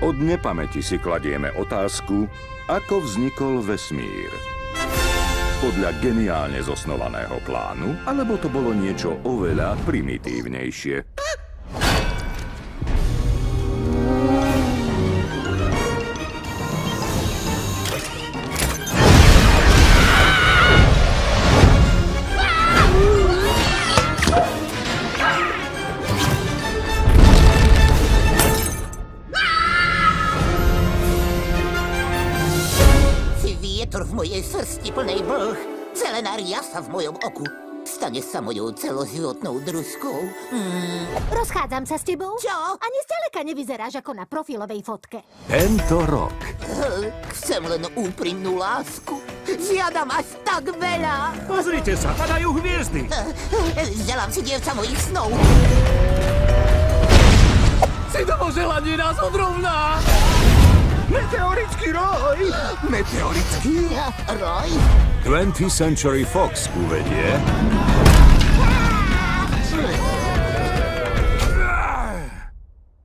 Od nepamäti si kladieme otázku, ako vznikol vesmír. Podľa geniálne zosnovaného plánu, alebo to bolo niečo oveľa primitívnejšie? Vietor v mojej srsti plnej blh, zelená riasa v mojom oku. Stane sa mojou celoživotnou družkou. Rozchádzam sa s tebou. Čo? Ani zďaleka nevyzeráš ako na profilovej fotke. Tento rok. Chcem len úprimnú lásku. Žiadam až tak veľa. Pozrite sa, padajú hviezdy. Želám si dievca mojich snov. Si toho želanie nás odrovná. Meteorický roj! Meteorický? Roj? 20th Century Fox uvedie...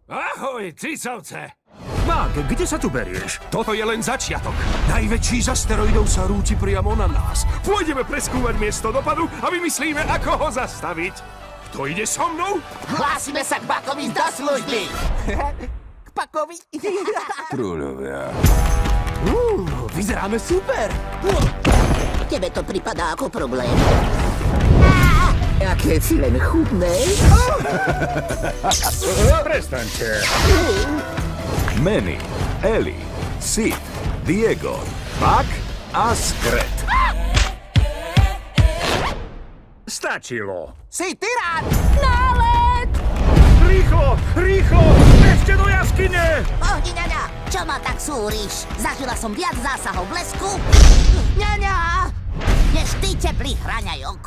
Ahoj, cicavce! Mák, kde sa tu berieš? Toto je len začiatok. Najväčší z asteroidov sa rúti priamo na nás. Pôjdeme preskúmať miesto dopadu a vymyslíme, ako ho zastaviť. Kto ide so mnou? Hlásime sa k Buckovi do služby! K Buckovi? Trúľovia. Vyzeráme super! Tebe to pripadá ako problém. Aké si len chudné. Prestaňte. Manny, Ellie, Sid, Diego, Buck a Skret. Stačilo. Si tyrán! Nálet! Rýchlo, rýchlo! Bežte do jaskyne! Ňaňa, čo ma tak súriš? Zažila som viac zásahov blesku. Ňaňa! Než ty, teplý chraňajok.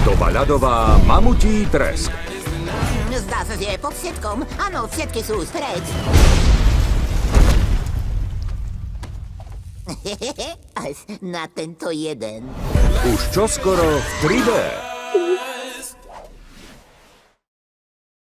Doba ľadová, mamutí tresk. Zdá sa, že je pod všetkom. Áno, všetky sú stred. Až na tento jeden. Už čoskoro v 3D.